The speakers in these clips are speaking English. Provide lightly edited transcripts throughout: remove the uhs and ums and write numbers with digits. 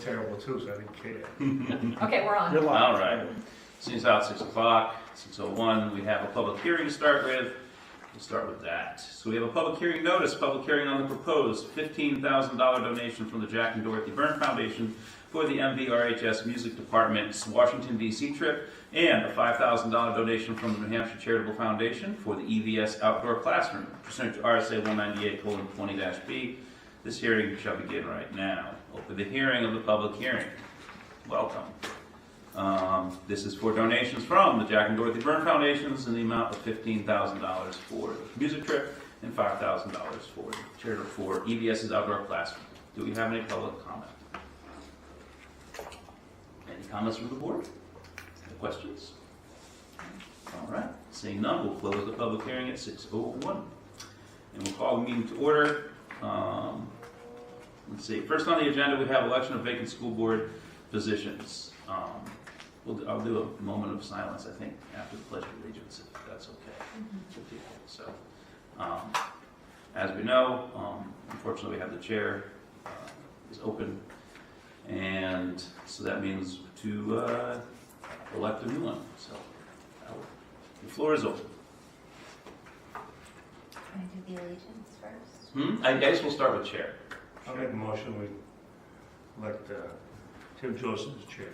terrible too, so I didn't care. Okay, we're on. You're live. All right. Seems out 6 o'clock, 6:01. We have a public hearing to start with. We'll start with that. So we have a public hearing notice, public hearing on the proposed $15,000 donation from the Jack and Dorothy Byrne Foundation for the MVRHS Music Department's Washington, D.C. trip, and a $5,000 donation from the New Hampshire Charitable Foundation for the EVS Outdoor Classroom, pursuant to RSA 198:20-B. This hearing shall begin right now. Open the hearing of the public hearing. Welcome. This is for donations from the Jack and Dorothy Byrne Foundations in the amount of $15,000 for the music trip and $5,000 for EVS's outdoor classroom. Do we have any public comment? Any comments from the board? Any questions? All right. Seeing none, we'll close the public hearing at 6:01. And we'll call the meeting to order. Let's see. First on the agenda, we have election of vacant school board positions. I'll do a moment of silence, I think, after the Pledge of Allegiance, if that's okay with people. So, as we know, unfortunately, we have the chair is open, and so that means to elect a new one. So, the floor is open. Can I do the allegiance first? I guess we'll start with chair. I'll make a motion, we elect Tim Joseph as chair.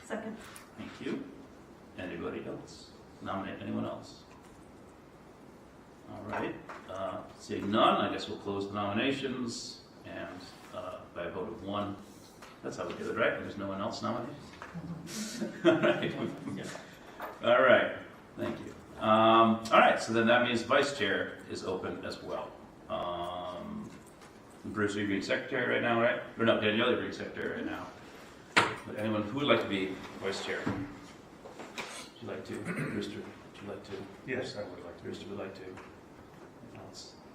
Second. Thank you. Anybody else? Nominate anyone else? All right. Seeing none, I guess we'll close the nominations, and by a vote of 1, that's how we do it, right? There's no one else nominated? All right. All right. Thank you. All right, so then that means vice chair is open as well. Bruce, are you being secretary right now, right? Or no, Danielle, you're being secretary right now. But anyone who would like to be vice chair? Would you like to? Brewster, would you like to? Yes, I would like to. Brewster would like to.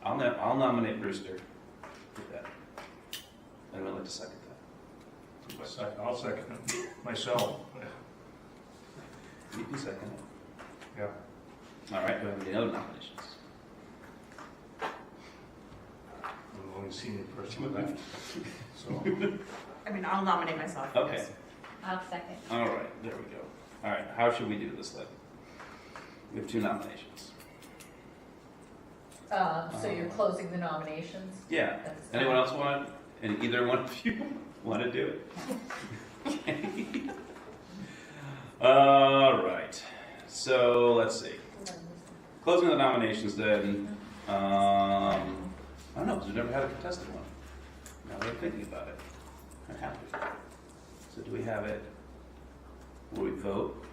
I'll nominate Brewster. Do that. Anyone like to second that? I'll second it. Myself. You can second it. Yeah. All right, do we have any other nominations? I'm the only senior person left. So, I mean, I'll nominate myself. Okay. Yes. I'll second. All right, there we go. All right, how should we do this then? We have 2 nominations. So you're closing the nominations? Yeah. at this time? Anyone else want? And either one of you want to do it? Okay. All right. So let's see. Closing the nominations then. I don't know, because we've never had a contested one. Now that I'm thinking about it. I'm happy. So do we have it? Will we vote?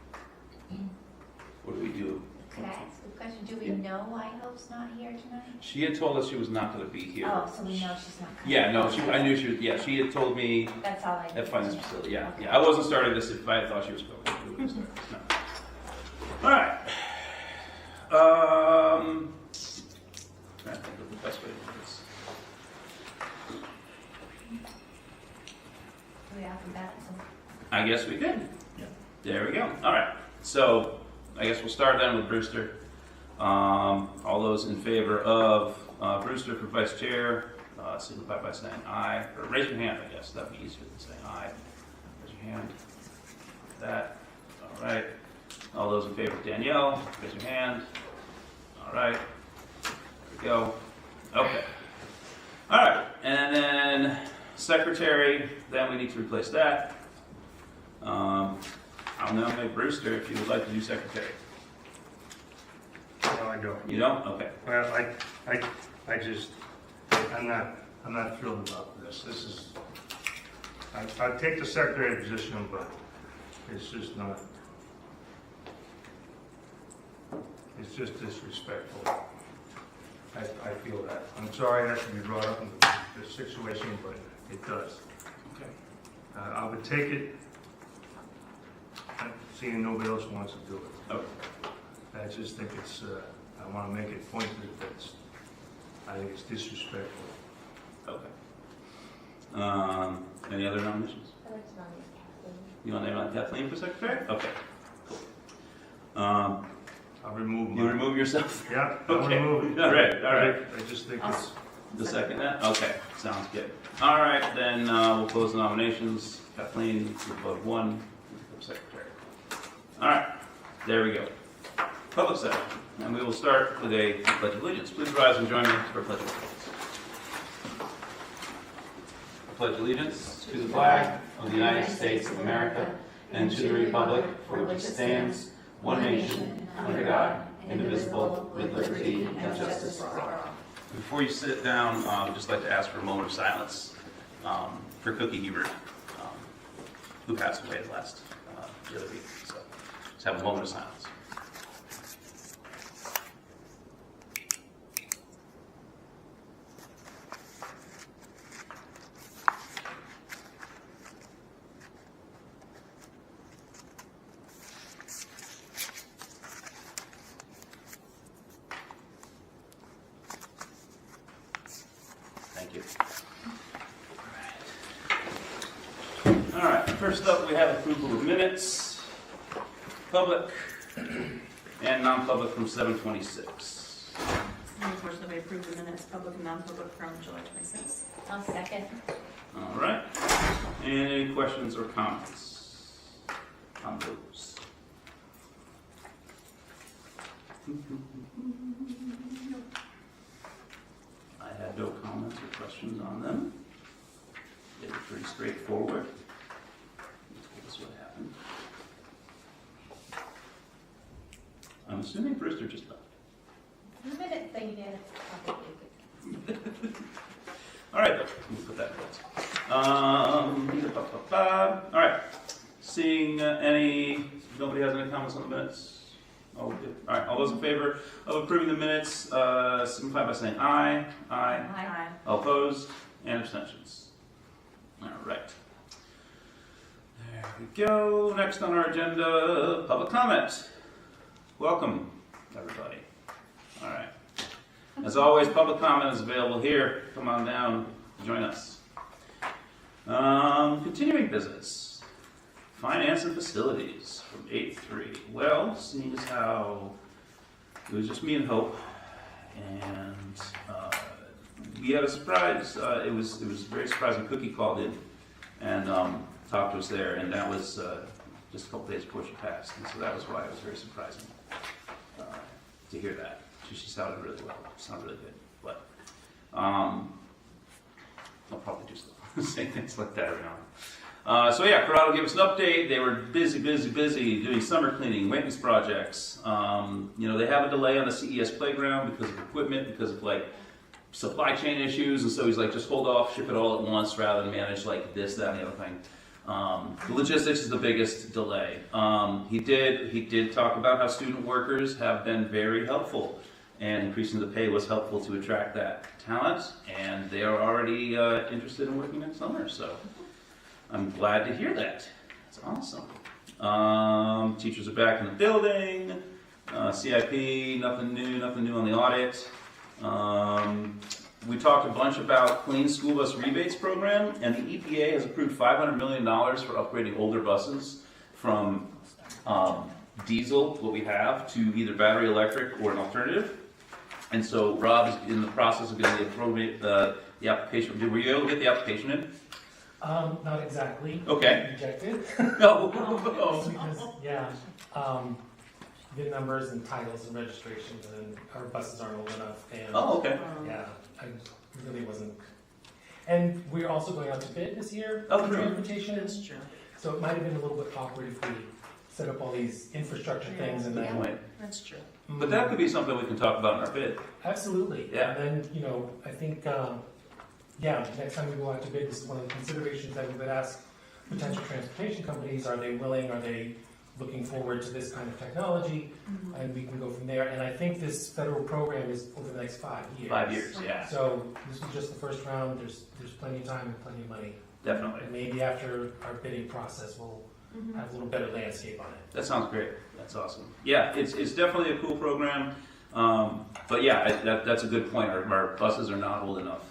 What do we do? Could I ask a question? Do we know why Hope's not here tonight? She had told us she was not going to be here. Oh, so we know she's not coming. Yeah, no, I knew she was. Yeah, she had told me That's all I at finance Yeah. facility. Yeah, Okay. yeah. I wasn't starting this if I thought she was going. We wouldn't start this, no. All right. I think of the best way to do this. Do we alphabetical? I guess we did. Yeah. There we go. All right. So I guess we'll start then with Brewster. All those in favor of Brewster for vice chair, signify by saying aye. Or raise your hand, I guess. That'd be easier than saying aye. Raise your hand. That. All right. All those in favor of Danielle, raise your hand. All right. There we go. Okay. All right. And then secretary, then we need to replace that. I'll nominate Brewster if you would like to do secretary. no, I don't. You don't? Okay. Well, I'm not thrilled about this. This is, I'd take the secretary position, but it's just not, it's just disrespectful. I feel that. I'm sorry that to be brought up in this situation, but it does. Okay. I would take it, seeing nobody else wants to do it. Okay. I just think it's, I want to make it pointed that I think it's disrespectful. Okay. Any other nominations? I'd like to nominate Kathleen. You want to name Kathleen for secretary? Okay. Cool. I'll remove You mine. remove yourself? Yeah, I'll Okay. remove it. All right. All right. I just think I'll it's, The second that? Okay. Sounds good. All right, then we'll close the nominations. Kathleen, you vote 1, secretary. All right, there we go. Public session, and we will start with a pledge of allegiance. Please rise and join me for a pledge of allegiance. I pledge allegiance to the flag of the United States of America and to the republic for which it stands, one nation, under God, indivisible, with liberty and justice for all. Before you sit down, I'd just like to ask for a moment of silence for Cookie Hubert, who passed away the other week. So just have a moment of silence. Thank you. All right, first up we have approval of minutes, public and non-public from 7:26. Unfortunately, we approved the minutes, public and non-public from July 26th. I'll second. All right, any questions or comments on those? I had no comments or questions on them. They were pretty straightforward. That's what happened. I'm assuming Brewster just left. The minute thing you did, All right, let me put that in place. All right, seeing nobody has any comments on the minutes? All good. All right, all those in favor of approving the minutes, signify by saying aye. Aye. Aye. All opposed and abstentions. All right. There we go. Next on our agenda, public comment. Welcome, everybody. All right. As always, public comment is available here. Come on down, join us. Continuing business. Finance and facilities from 8-3. Well, seeing as how it was just me and Hope, and we had a surprise. It was very surprising. Cookie called in and talked to us there, and that was just a couple days before she passed, and so that was why it was very surprising to hear that. She sounded really well. Sounded really good, but I'll probably do stuff, say things like that every now and then. So yeah, Corrado gave us an update. They were busy doing summer cleaning, maintenance projects. They have a delay on the CES playground because of equipment, because of supply chain issues, and so he's like, just hold off, ship it all at once rather than manage this, that, and the other thing. The logistics is the biggest delay. He did talk about how student workers have been very helpful, and increasing the pay was helpful to attract that talent, and they are already interested in working next summer, so I'm glad to hear that. That's awesome. Teachers are back in the building. CIP, nothing new on the audit. We talked a bunch about clean school bus rebates program, and the EPA has approved $500 million for upgrading older buses from diesel, what we have, to either battery electric or an alternative. And so Rob is in the process of getting the application. Were you able to get the application in? Not exactly. Okay. Rejected. No. Because, VIN numbers and titles and registrations, and our buses aren't old enough. And Okay. yeah, I really wasn't. And we're also going out to bid this year Oh, for true. transportation. That's true. So it might have been a little bit awkward if we set up all these infrastructure things and Good then. point. That's true. But that could be something we can talk about in our bid. Absolutely. Yeah. And then, I think, next time we go out to bid, this is one of the considerations that we would ask potential transportation companies. Are they willing? Are they looking forward to this kind of technology? And we can go from there. And I think this federal program is over the next 5 years. 5 years, yeah. So this is just the first round. There's plenty of time and plenty of money. Definitely. And maybe after our bidding process, we'll have a little better landscape on it. That sounds great. That's awesome. Yeah, it's definitely a cool program. But yeah, that's a good point. Our buses are not old enough.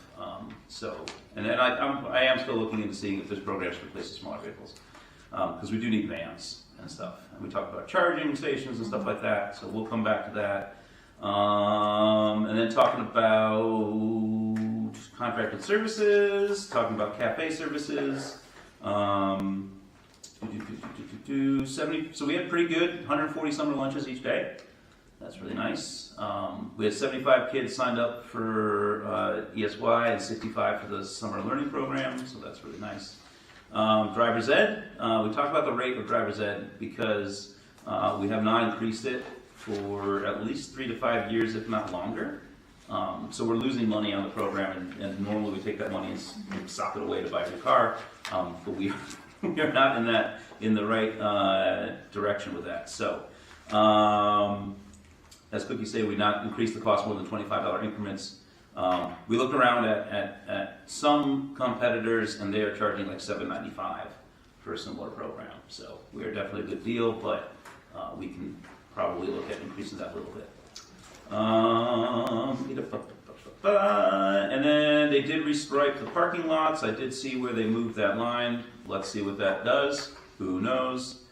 And then I am still looking into seeing if there's programs to replace the smaller vehicles. Because we do need vans and stuff. And we talked about charging stations and stuff like that. So we'll come back to that. And then talking about Contracted services, talking about cafe services. 70, so we had pretty good, 140 summer lunches each day. That's really nice. We had 75 kids signed up for ESY and 65 for the summer learning program, so that's really nice. Driver's ed, we talked about the rate of driver's ed because we have not increased it for at least 3 to 5 years, if not longer. So we're losing money on the program, and normally we take that money and sock it away to buy a new car, but we are not in the right direction with that. So, as Cookie say, we not increase the cost more than $25 increments. We looked around at some competitors, and they are charging like $7.95 for a similar program. So we are definitely a good deal, but we can probably look at increasing that a little bit. And then they did restripe the parking lots. I did see where they moved that line. Let's see what that does. Who knows?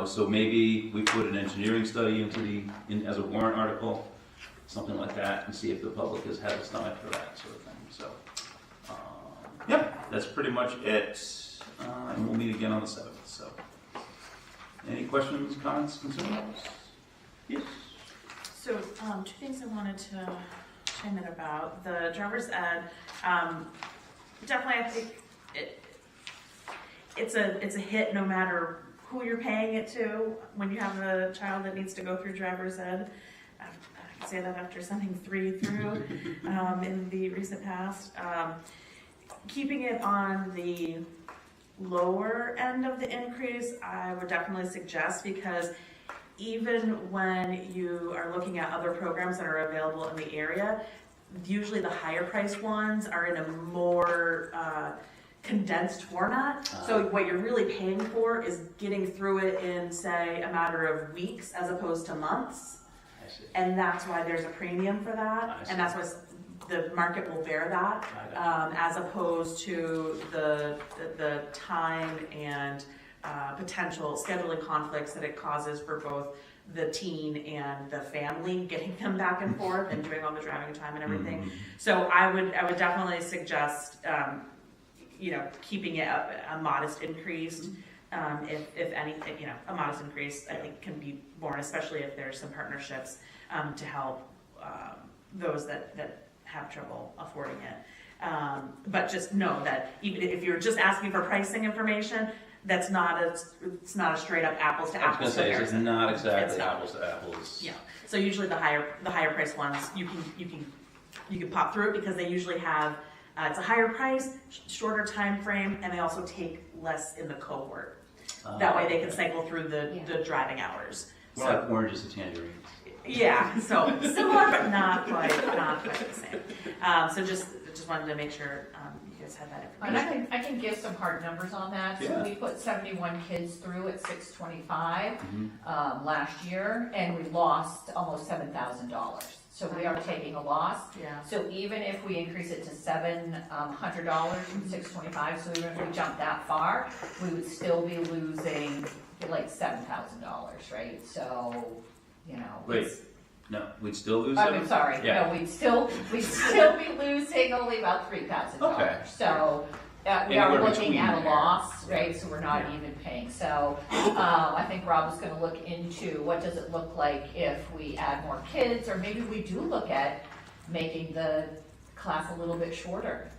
So maybe we put an engineering study as a warrant article, something like that, and see if the public has had a stomach for that sort of thing. So, that's pretty much it. And we'll meet again on the 7th. So, any questions, comments, concerns? Yes. So, 2 things I wanted to chime in about. The driver's ed, definitely I think it's a hit no matter who you're paying it to when you have a child that needs to go through driver's ed. I can say that after sending 3 through in the recent past. Keeping it on the lower end of the increase, I would definitely suggest, because even when you are looking at other programs that are available in the area, usually the higher priced ones are in a more condensed format. So what you're really paying for is getting through it in, say, a matter of weeks as opposed to months. I see. And that's why there's a premium for that. And that's why the market will bear that, as opposed to the time and potential scheduling conflicts that it causes for both the teen and the family, getting them back and forth and doing all the driving time and everything. Mm-hmm. So I would definitely suggest, keeping it a modest increase. If anything, a modest increase I think can be borne, especially if there's some partnerships to help those that have trouble affording it. But just know that even if you're just asking for pricing information, it's not a straight up apples to apples comparison. I was going to say, it's not exactly apples to apples. Yeah. So usually the higher priced ones you can pop through it because they usually have it's a higher price, shorter time frame, and they also take less in the cohort. That way they can cycle through the driving hours. More like oranges and tangerines. Yeah, so similar but not quite the same. So just wanted to make sure you guys had that information. And I can give some hard numbers on that. Yeah. So we put 71 kids through at $625 last year, and we lost almost $7,000. So we are taking a loss. Yeah. So even if we increase it to $700 from $625, so even if we jump that far, we would still be losing like $7,000, right? So, Wait, no, we'd still lose I'm them? sorry. Yeah. No, we'd still be losing only about $3,000. Okay. So we Anywhere are looking between at a there. loss, right? So we're not even paying. So I think Rob was going to look into what does it look like if we add more kids, or maybe we do look at making the class a little bit shorter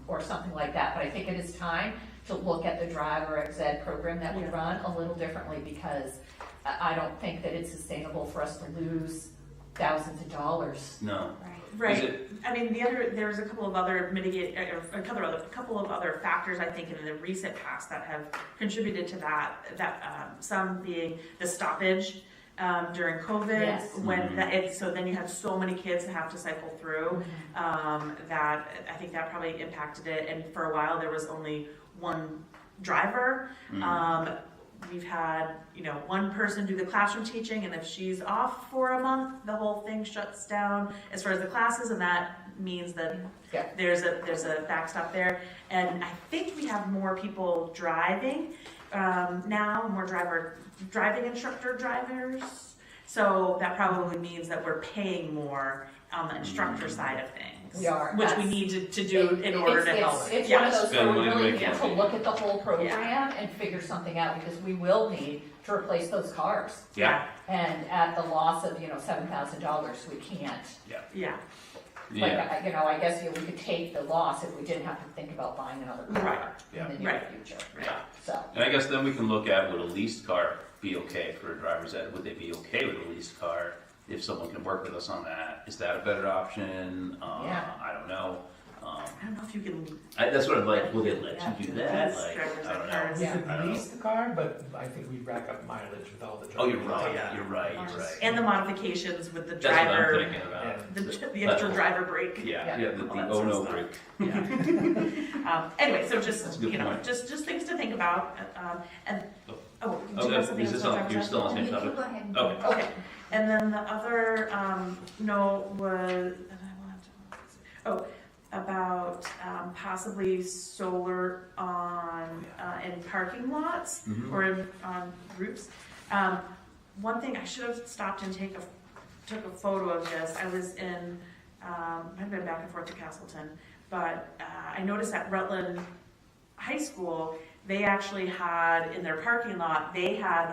or something like that. But I think it is time to look at the driver ed program that we run a little differently, because I don't think that it's sustainable for us to lose thousands of dollars. No. Right. Is it- I mean, there's a couple of other a couple of other factors I think in the recent past that have contributed to that. Some being the stoppage during COVID, Yes. when so then you had so many kids that have to cycle through. That I think that probably impacted it. And for a while there was only one driver. We've had, one person do the classroom teaching, and if she's off for a month, the whole thing shuts down as far as the classes, and that means that there's a backstop there. And I think we have more people driving now, more driving instructor drivers. So that probably means that we're paying more on the instructor side of things. We are. Which we That's- need to do in order to help. It's one of those Spend where we money to really make need it to work. look at the whole program and figure something out, because we will need to replace those cars. Yeah, And at the loss of, $7,000, we can't. Yeah, yeah, Like, I guess we could take the loss if we didn't have to think about buying another car Right. Yeah. in the near Right. future. right. So, and I guess then we can look at, would a leased car be okay for a driver's ed? Would they be okay with a leased car if someone can work with us on that? Is that a better option? Yeah. I don't know. I don't know if you can. That's what I'm like, will they let Yeah. you do that? Yes, Like, driver's I don't ed know. cars. We Yeah. could I don't know. lease the car, but I think we'd rack up mileage with all the. Oh, you're driving. right, yeah. you're right, you're right. And the modifications with the That's what I'm driver, thinking about. the extra driver brake. Yeah, Yeah. the All that oh sort of no stuff. break. Yeah. Anyway, so That's a just, good point. just things to think about, and, oh, do you Okay, have something is else this about on, driver's you're ed? still on the You same can topic? go ahead and. Okay. Okay, and then the other, note was, and I will have to, about, possibly solar on, in parking lots Mhm. or in, on roofs. One thing, I should have stopped and took a photo of this. I was in, I've been back and forth to Castleton, but, I noticed at Rutland High School, they actually had in their parking lot, they had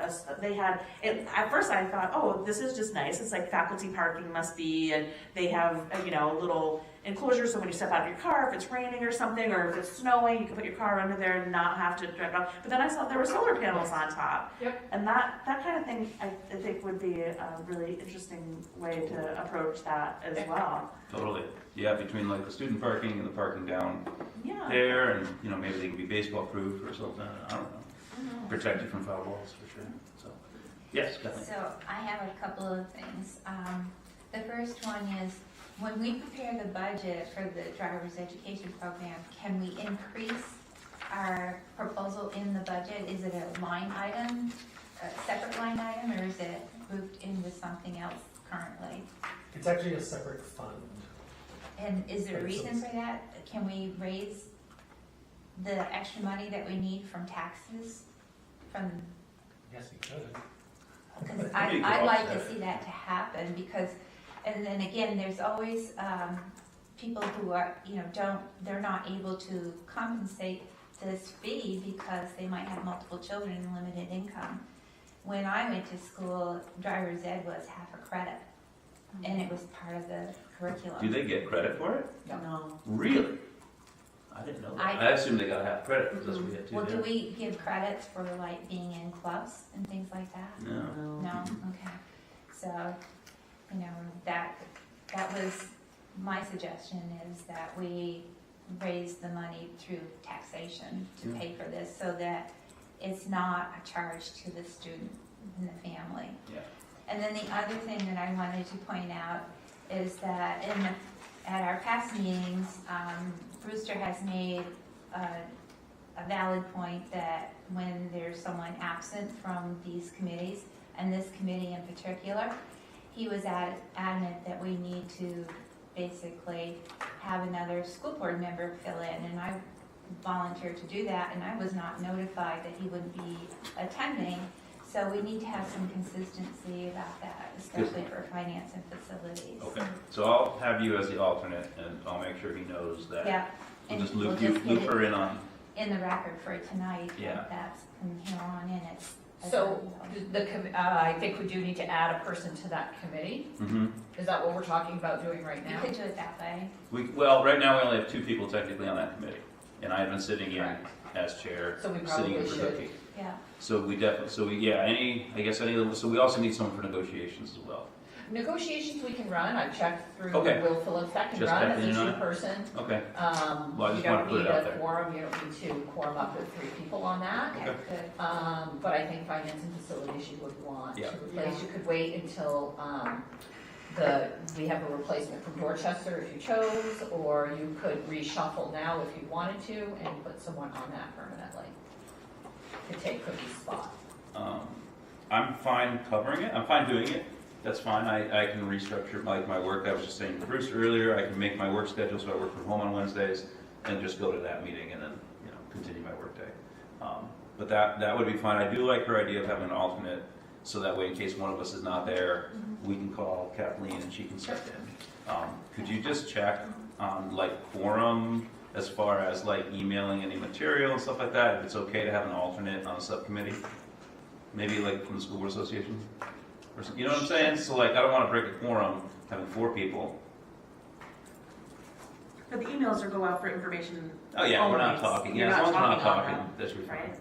at first I thought, oh, this is just nice, it's like faculty parking must be, and they have, a little enclosure, so when you step out of your car, if it's raining or something, or if it's snowing, you can put your car under there and not have to drive out. But then I saw there were solar panels on top. Yep. And that kind of thing, I think would be a really interesting way to approach that as well. Totally. Yeah, between like the student parking and the parking down Yeah. there, and, maybe they can be baseball proof or something, I don't know. Protected from foul balls, for sure, so. Yes, Kathleen? So I have a couple of things. The first one is, when we prepare the budget for the driver's education program, can we increase our proposal in the budget? Is it a line item, a separate line item, or is it grouped into something else currently? It's actually a separate fund. And is there a reason for that? Can we raise the extra money that we need from taxes? From, Yes, we could. because You could I'd like to offset it. see that to happen, because, and then again, there's always, people who are, they're not able to compensate this fee because they might have multiple children and limited income. When I went to school, driver's ed was half a credit, and it was part of the curriculum. Do they get credit for it? No. Really? I didn't know that. I assumed they got half credit, because that's what we had to do. Well, do we give credits for like being in clubs and things like that? No. No, okay. So, that was, my suggestion is that we raise the money through taxation to pay for this, so that it's not a charge to the student and the family. Yeah. And then the other thing that I wanted to point out is that at our past meetings, Brewster has made a valid point that when there's someone absent from these committees, and this committee in particular, he was adamant that we need to basically have another school board member fill in, and I volunteered to do that, and I was not notified that he wouldn't be attending. So we need to have some consistency about that, especially for finance and facilities. Okay, so I'll have you as the alternate, and I'll make sure he knows that. Yeah. We'll and just loop we'll just loop get her it in on. in the record for tonight. Yeah. That's from here on in, it's. so I think we do need to add a person to that committee. Mm-hmm. Is that what we're talking about doing right You now? could do it that way. Well, right now we only have 2 people technically on that committee, and I've been sitting in Correct. as chair, So we sitting in probably for should. cookie. Yeah. So we definitely, so we also need someone for negotiations as well. Negotiations we can run, I've checked through Okay. Will Phillips, that can Just run Kathleen as a and I? two-person. Okay, Well, I You just wanna don't put it need out a there. quorum, you don't need to quorum up with 3 people on that. Okay, good. But I think finance and facilities you would want to Yeah. replace. You could wait until we have a replacement from Dorchester if you chose, or you could reshuffle now if you wanted to and put someone on that permanently. Could take Cookie's spot. I'm fine covering it, I'm fine doing it, that's fine, I can restructure like my work, I was just saying to Bruce earlier, I can make my work schedule so I work from home on Wednesdays, and just go to that meeting and then, continue my work day. But that would be fine, I do like her idea of having an alternate, so that way in case one of us is not there, we can call Kathleen and she can step in. Could you just check on like quorum as far as like emailing any material and stuff like that, if it's okay to have an alternate on a subcommittee? Maybe like from the school board association? Or some, you know what I'm saying? So like, I don't want to break a quorum having 4 people. But the emails are go out for information. Oh yeah, we're not always. talking. You're Yeah, as long as we're not on talking, them, that should be fine. Right?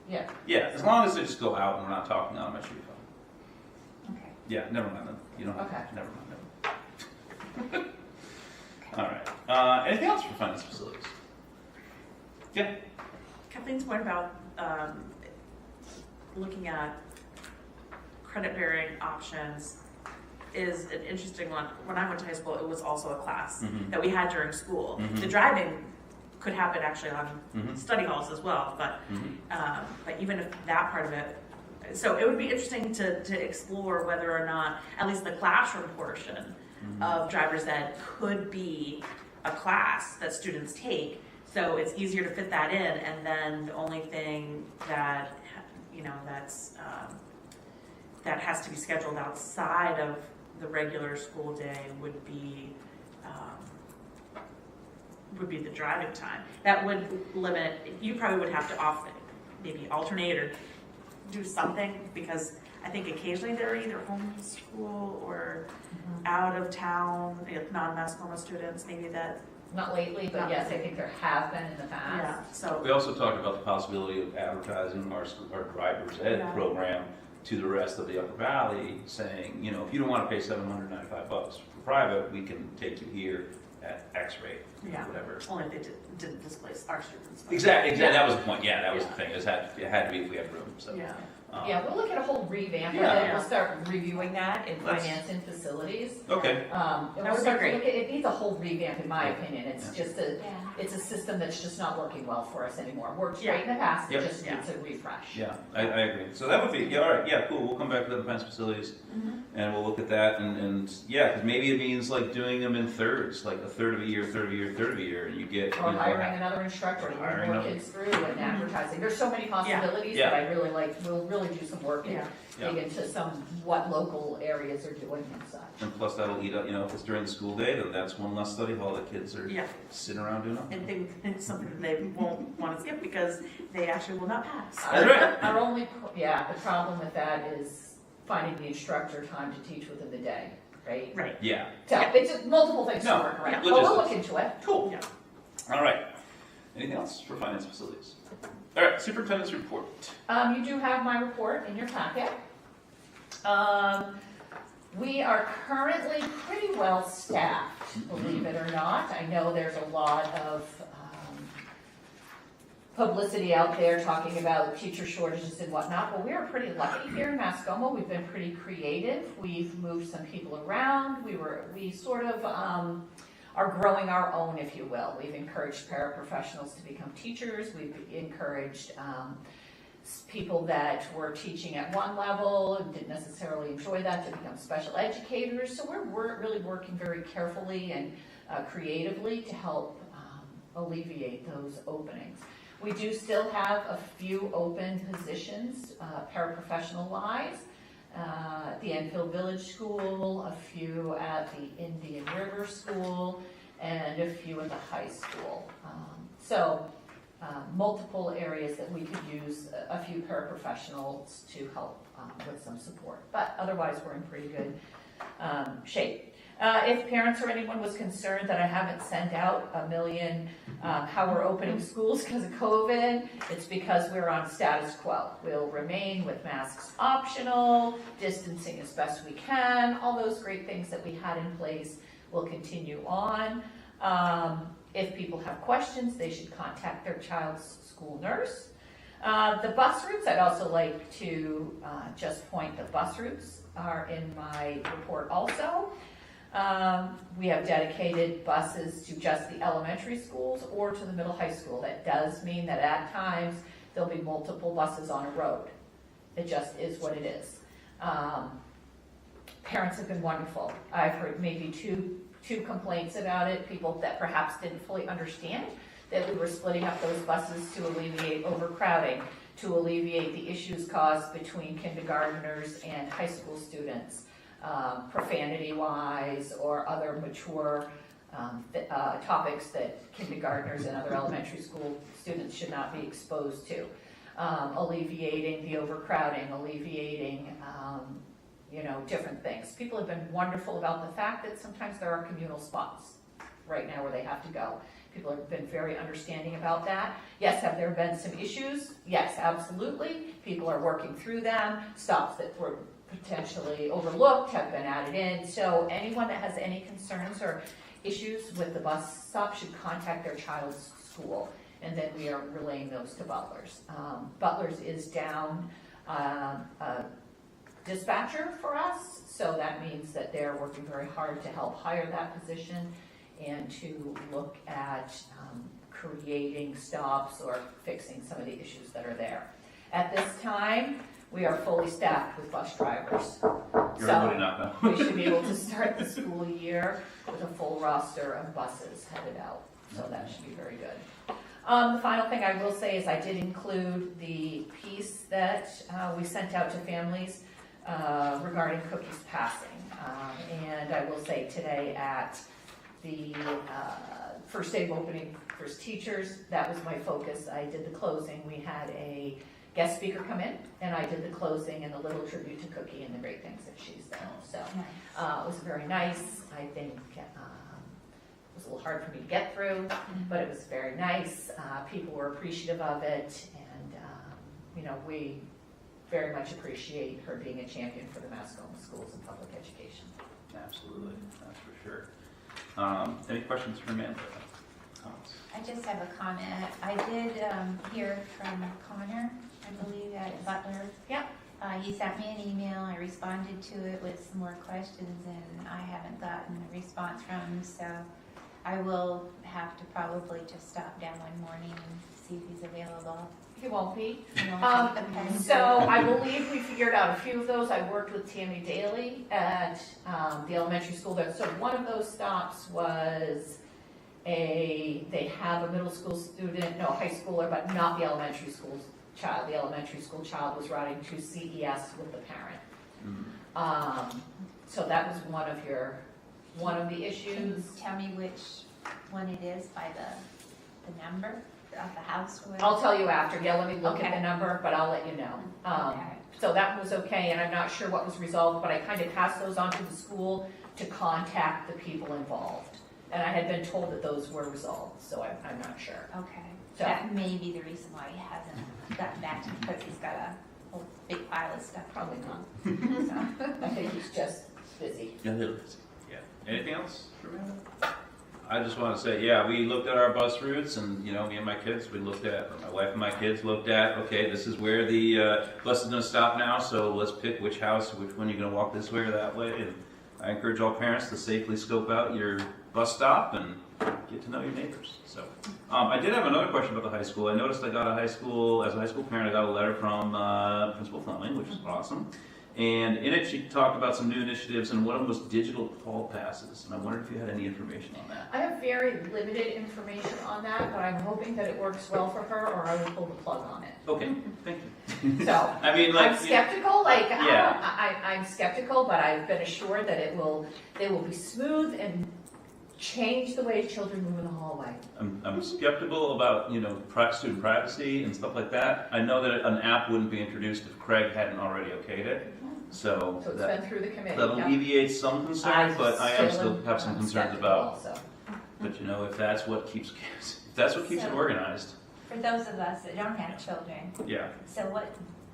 Yeah, Yeah, as long as they just go out and we're not talking on them, that should be fine. okay. Yeah, never mind then. You don't have Okay. to. Never mind. All right. Anything else for finance facilities? Yeah. Kathleen's point about looking at credit-bearing options is an interesting one. When I went to high school, it was also a class Mhm. that we had during school. Mhm. The driving could happen actually on Mhm. study halls as well, but Mhm. but even if that part of it, so it would be interesting to explore whether or not at least the classroom portion Mhm. of driver's ed could be a class that students take. So it's easier to fit that in, and then the only thing that, you know, that has to be scheduled outside of the regular school day would be the driving time. That would limit, you probably would have to maybe alternate or do something, because I think occasionally they're either homeschool or out of town, non-Mascoma students, maybe that, Not lately, but Not yes, I lately. think there have been in the past. yeah, so. We also talked about the possibility of advertising our driver's ed Yeah. program to the rest of the Upper Valley, saying, you know, if you don't want to pay $795 for private, we can take you here at X rate, Yeah. whatever. Only if they didn't displace our students. but- Exactly. That was the point. Yeah, that was the Yeah. thing. It had to be if we had room. So. Yeah, Yeah, we'll look at a whole revamp of Yeah. it, we'll start reviewing that in Let's- finance and facilities. Okay. And That we'll would be start to great. look at, it needs a whole revamp in my opinion, it's Yeah. just Yeah. it's a system that's just not working well for us anymore. Worked Yeah. great in the past, it Yep. just Yeah. needs a refresh. Yeah, I agree. So that would be, yeah, all right, yeah, cool. We'll come back to the defense facilities and we'll look at that and yeah, because maybe it means like doing them in thirds, like a third of a year, third of a year, third of a year, and you get. Or hiring another instructor, to Hiring move more another- kids through and advertising, there's so many possibilities Yeah. that I really like, we'll really do some work and Yeah. dig into what local areas are doing and such. And plus that'll eat up, you know, if it's during the school day, then that's one less study hall that kids are yeah, sitting around doing nothing. and it's something that they won't want to skip because they actually will not pass. That's right. Our only, the problem with that is finding the instructor time to teach within the day, right? Right, Yeah, So it's just multiple things to No, work around, yeah, but we'll look logistics. into it. cool. yeah. All right. Anything else for finance facilities? All right, superintendent's report. You do have my report in your packet. We are currently pretty well staffed, believe it or not. I know there's a lot of publicity out there talking about teacher shortages and whatnot, but we are pretty lucky here in Mascoma. We've been pretty creative. We've moved some people around. We sort of are growing our own, if you will. We've encouraged paraprofessionals to become teachers. We've encouraged people that were teaching at one level and didn't necessarily enjoy that to become special educators. So we're really working very carefully and creatively to help alleviate those openings. We do still have a few open positions, paraprofessional-wise, at the Enfield Village School, a few at the Indian River School, and a few at the high school. Multiple areas that we could use a few paraprofessionals to help with some support. But otherwise, we're in pretty good shape. If parents or anyone was concerned that I haven't sent out a million how we're opening schools because of COVID, it's because we're on status quo. We'll remain with masks optional, distancing as best we can, all those great things that we had in place will continue on. If people have questions, they should contact their child's school nurse. The bus routes, I'd also like to just point the bus routes are in my report also. We have dedicated buses to just the elementary schools or to the middle high school. That does mean that at times there'll be multiple buses on a road. It just is what it is. Parents have been wonderful. I've heard maybe two complaints about it, people that perhaps didn't fully understand that we were splitting up those buses to alleviate overcrowding, to alleviate the issues caused between kindergartners and high school students, profanity-wise or other mature topics that kindergartners and other elementary school students should not be exposed to. Alleviating the overcrowding, alleviating, different things. People have been wonderful about the fact that sometimes there are communal spots right now where they have to go. People have been very understanding about that. Yes, have there been some issues? Yes, absolutely. People are working through them. Stops that were potentially overlooked have been added in. So anyone that has any concerns or issues with the bus stop should contact their child's school, and then we are relaying those to Butler's. Butler's is down a dispatcher for us, so that means that they're working very hard to help hire that position and to look at creating stops or fixing some of the issues that are there. At this time, we are fully staffed with bus drivers. You're everybody not though. We should be able to start the school year with a full roster of buses headed out, so that should be very good. The final thing I will say is I did include the piece that we sent out to families regarding cookies passing. And I will say today at the first day of opening, first teachers, that was my focus. I did the closing. We had a guest speaker come in, and I did the closing and a little tribute to Cookie and the great things that she's done. So it was very nice. I think it was a little hard for me to get through, but it was very nice. People were appreciative of it, and we very much appreciate her being a champion for the Mascoma schools and public education. Absolutely, that's for sure. Any questions for Amanda? Comments? I just have a comment. I did hear from Connor, I believe, at Butler. Yep. He sent me an email. I responded to it with some more questions, and I haven't gotten a response from him, so I will have to probably just stop down one morning and see if he's available. He won't be. Okay. So I believe we figured out a few of those. I worked with Tammy Daly at the elementary school there. So one of those stops was they have a middle school student, no, high schooler, but not the elementary school child. The elementary school child was riding to CES with the parent. So that was one of the Can you issues. tell me which one it is by the number of the house? I'll tell you after. Yeah, let me look at Okay. the number, but I'll let you know. Okay. So that was okay, and I'm not sure what was resolved, but I kind of passed those on to the school to contact the people involved. And I had been told that those were resolved, so I'm not sure. Okay. So- That may be the reason why he hasn't gotten back to me, because he's got a whole big pile of stuff. Probably not. So, I think he's just busy. Yeah, little bit. Yeah. Anything else for Amanda? I just want to say, yeah, we looked at our bus routes, and me and my kids, or my wife and my kids looked at, okay, this is where the bus is going to stop now, so let's pick which house, which one you're going to walk this way or that way. And I encourage all parents to safely scope out your bus stop and get to know your neighbors. So I did have another question about the high school. I noticed as a high school parent, I got a letter from Principal Fleming, which is awesome. And in it, she talked about some new initiatives, and one of them was digital hall passes. And I wondered if you had any information on that. I have very limited information on that, but I'm hoping that it works well for her, or I will pull the plug on it. Okay, thank you. So I mean, I'm skeptical. Yeah. I'm skeptical, but I've been assured that they will be smooth and change the way children move in the hallway. I'm skeptical about student privacy and stuff like that. I know that an app wouldn't be introduced if Craig hadn't already okayed it. So So it's that been through the committee. that Yep. alleviates some concern, but I am still have some concerns skeptical about. also. But if that's what keeps it organized, for those of us that don't have children, yeah. so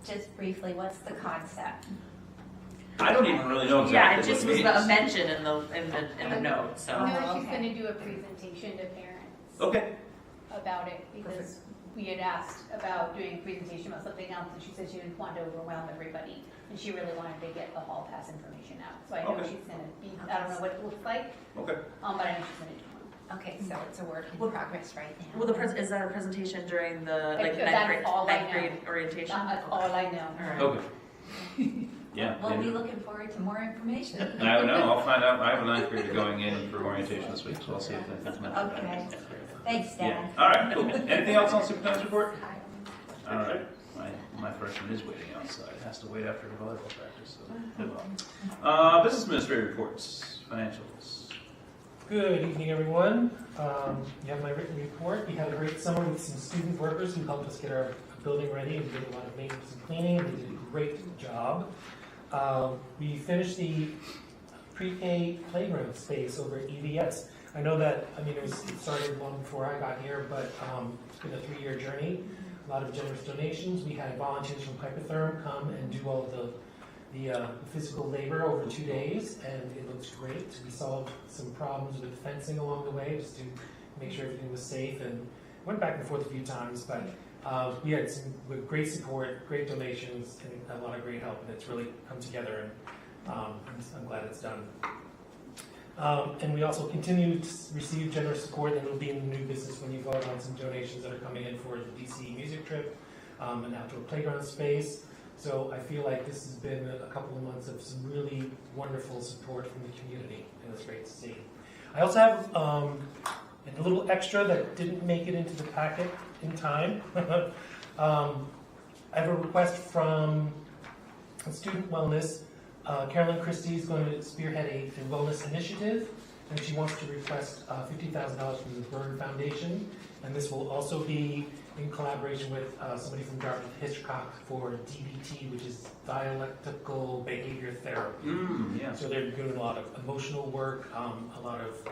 just briefly, what's the concept? I don't even really know Yeah, exactly it just what was it the means. mention in the note, so. Oh, No, she's okay. gonna do a presentation to parents Okay. about it, because we had asked about doing a presentation about something else, and she said she didn't want to overwhelm everybody, and she really wanted to get the hall pass information out. So I know Okay. she's gonna be, I don't know what it looks like, Okay. but I know she's gonna do one. Okay, so it's a work in Well, progress right now. Well, is that a presentation during the That's all I ninth grade orientation? That's all I know. All right. Okay. Yeah. We'll be maybe. looking forward to more information. I don't know. I'll find out. I have a ninth grader going in for orientation this week, so I'll see if that's mentioned. Okay. Thanks, Yeah. Dad. All right. Cool. Anything else on superintendent's report? All right. My freshman is waiting outside. It has to wait after volleyball practice. So, well. Business administrator reports, financials. Good evening, everyone. You have my written report. We had a great summer with some student workers who helped us get our building ready and did a lot of maintenance and cleaning. They did a great job. We finished the pre-K playground space over at EVS. I know that, it started long before I got here, but it's been a 3-year journey. A lot of generous donations. We had volunteers from Hypertherm come and do all the physical labor over 2 days, and it looks great. We solved some problems with fencing along the way just to make sure everything was safe, and went back and forth a few times, but we had some great support, great donations, and a lot of great help, and it's really come together, and I'm glad it's done. And we also continue to receive generous support, and it'll be in the new business when you vote on some donations that are coming in for the DC music trip, an outdoor playground space. So I feel like this has been a couple of months of some really wonderful support from the community, and it's great to see. I also have a little extra that didn't make it into the packet in time. I have a request from Student Wellness. Carolyn Christie is going to spearhead a wellness initiative, and she wants to request $50,000 from the Byrne Foundation, and this will also be in collaboration with somebody from Dartmouth Hitchcock for DBT, which is dialectical behavior therapy. Yeah. So they're doing a lot of emotional work, a lot of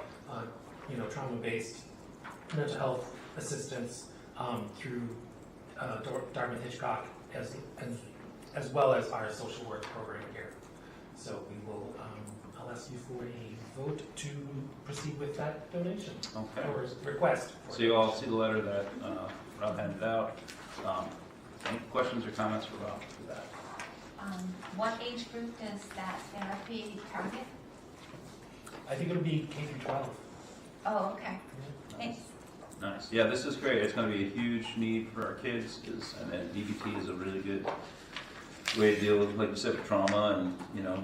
trauma-based mental health assistance through Dartmouth Hitchcock, as well as our social work program here. So we will, I'll ask you for a vote to proceed with that donation. Okay. Or request. So you all see the letter that Rob handed out. Any questions or comments for Rob for that? What age group does that therapy target? I think it'll be K through 12. Oh, okay. Thanks. Nice. Yeah, this is great. It's going to be a huge need for our kids, and then DBT is a really good way to deal with, like you said, with trauma and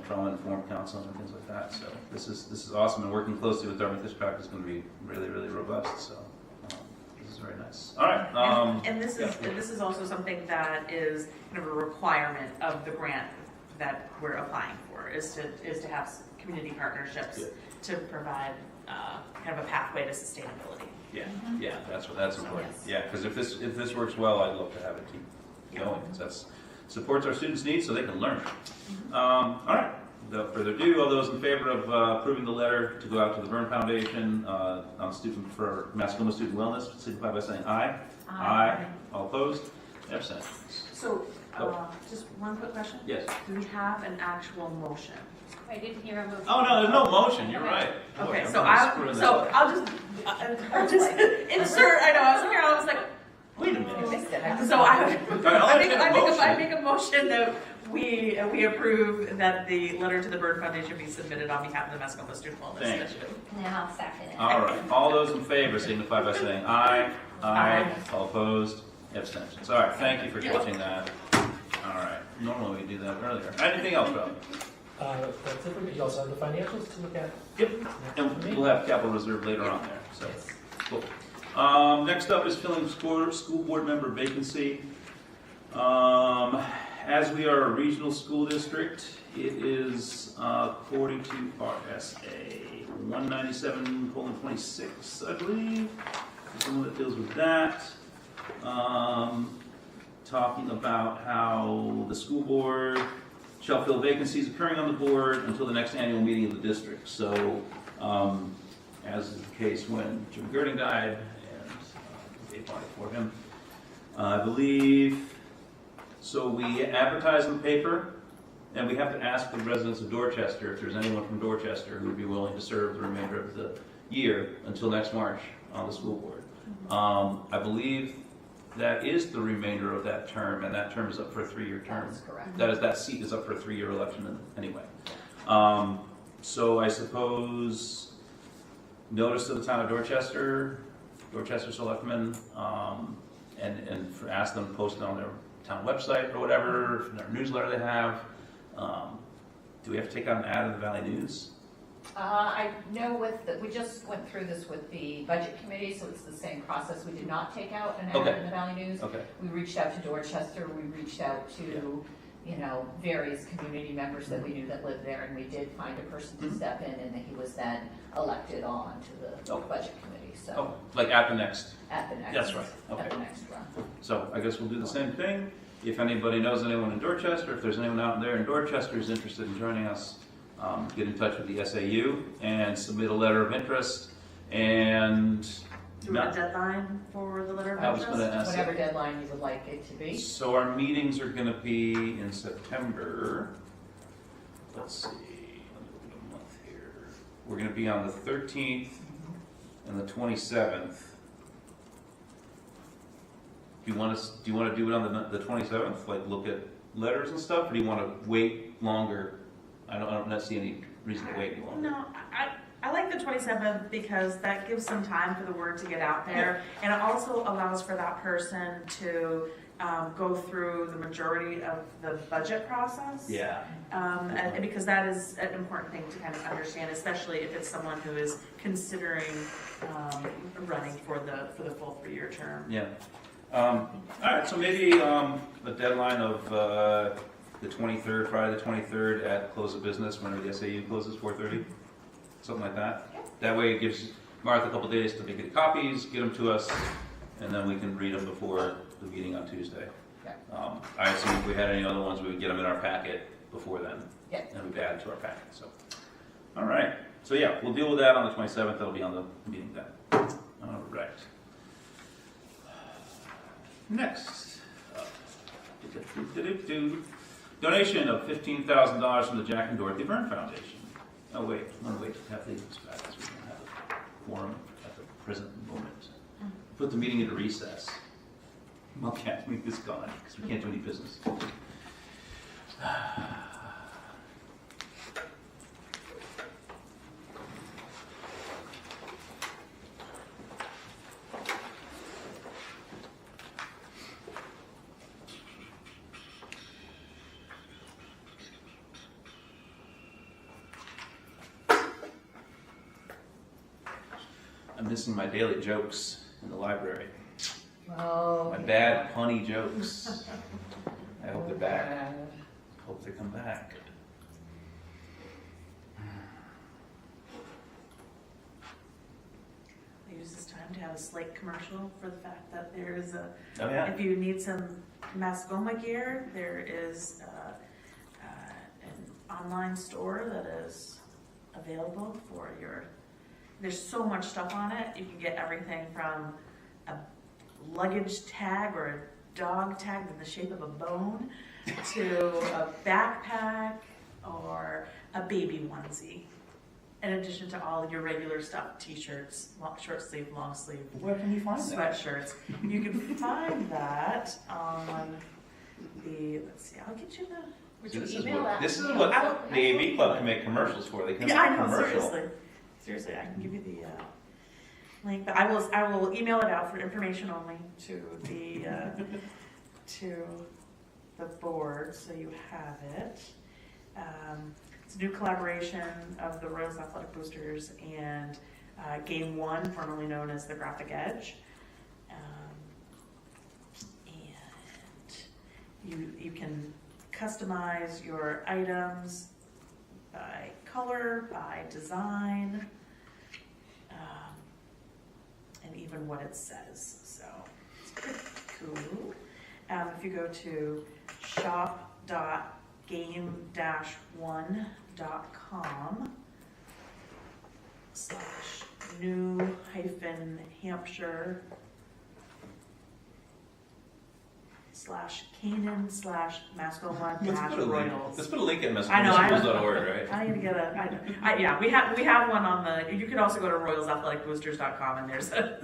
trauma-informed counseling and things like that. So this is awesome, and working closely with Dartmouth Hitchcock is going to be really, really robust. So this is very nice. All right. And this is also something that is kind of a requirement of the grant that we're applying for, is to have community partnerships to provide kind of a pathway to sustainability. Yeah, that's important. Yes. Yeah, because if this works well, I'd love to have it keep going, because that's supports our students' needs so they can learn. All right. Without further ado, all those in favor of approving the letter to go out to the Verne Foundation for Mascoma Student Wellness, signify by saying aye. Aye. All opposed? Absent. So, just one quick question. Yes. Do we have an actual motion? I didn't hear a motion. Oh no, there's no motion. You're right. Boy, Okay, I'm so really screwing this up. I'll just insert. I know. I was like, Wait a minute. so I I'll make a motion that we approve that the letter to the Byrne Foundation be submitted on behalf of the Mascoma Student Wellness Thank you. Initiative. And then I'll second it. All right. All those in favor signify by saying aye. Aye. All opposed? Abstentions. All right. Thank you for catching that. All right. Normally we do that earlier. Anything else, Rob? That's it for me. You also have the financials to look at. Yep. And we'll have capital reserve later on there. So Yes. cool. Next up is filling school board member vacancy. As we are a regional school district, it is according to RSA 197:26, I believe. There's someone that deals with that. Talking about how the school board shall fill vacancies occurring on the board until the next annual meeting of the district. So, as is the case when Jim Girding died, and they applied for him, I believe. So we advertise in the paper, and we have to ask the residents of Dorchester if there's anyone from Dorchester who would be willing to serve the remainder of the year until next March on the school board. I believe that is the remainder of that term, and that term is up for a 3-year term. That's correct. That seat is up for a 3-year election anyway. So I suppose notice to the town of Dorchester selectmen, and ask them to post it on their town website or whatever, in their newsletter they have. Do we have to take out an ad in the Valley News? I know we just went through this with the budget committee, so it's the same process. We did not take out an ad Okay. in the Valley News. Okay. We reached out to Dorchester, we reached out to, various community members that we knew that lived there, and we did find a person to step in, and he was then elected on to the budget committee, so, Oh, like at the next. at the next. That's right, okay. At the next run. So I guess we'll do the same thing. If anybody knows anyone in Dorchester, if there's anyone out there in Dorchester who's interested in joining us, get in touch with the SAU and submit a letter of interest. And Do we have a deadline for the letter I of was interest? going to ask. Whatever deadline you would like it to be. So our meetings are going to be in September. Let's see, let me look at a month here. We're going to be on the 13th and the 27th. Do you want to do it on the 27th? Like look at letters and stuff, or do you want to wait longer? I don't see any reason to wait any longer. No, I like the 27th because that gives some time for the word to get out there. And it also allows for that person to go through the majority of the budget process. Yeah. And because that is an important thing to kind of understand, especially if it's someone who is considering running for the full 3-year term. Yeah. All right, so maybe a deadline of the 23rd, Friday the 23rd at close of business, whenever the SAU closes, 4:30, something like that. That way it gives Martha a couple days to make copies, get them to us, and then we can read them before the meeting on Tuesday. Yeah. I assume if we had any other ones, we would get them in our packet before then. Yeah. And we'd add it to our packet, so. All right, so yeah, we'll deal with that on the 27th, that'll be on the meeting then. All right. Next up, donation of $15,000 from the Jack and Dorothy Byrne Foundation. Oh wait, I'm gonna wait to have these back because we don't have a quorum at the present moment. Put the meeting into recess. Well, Kathleen is gone because we can't do any business. I'm missing my daily jokes in the library. Oh. My bad punny jokes. I hope they're back. Hope they come back. I use this time to have a Slate commercial for the fact that there is a, Oh yeah? if you need some Mascoma gear, there is an online store that is available for your, there's so much stuff on it. You can get everything from a luggage tag or a dog tag in the shape of a bone to a backpack or a baby onesie. In addition to all your regular stuff, t-shirts, short sleeve, long sleeve, Where can you find that? sweatshirts. You can find that on the, let's see, I'll get you the, Would you email that? This is I will- what the AV Club can make commercials for. They can yeah, I make a know, commercial. seriously, I can give you the link, but I will email it out for information only to the, to the board, so you have it. It's a new collaboration of the Royals Athletic Boosters and Game One, formerly known as the Graphic Edge. And you can customize your items by color, by design, and even what it says. So it's pretty cool. If you go to shop.game-1.com/new-Hampshire/Canaan/Mascoma-Royals. Let's put a link in I know, mascoma.org, right? I need to get yeah, we have one on the, you could also go to royalsathleticboosters.com and there's a,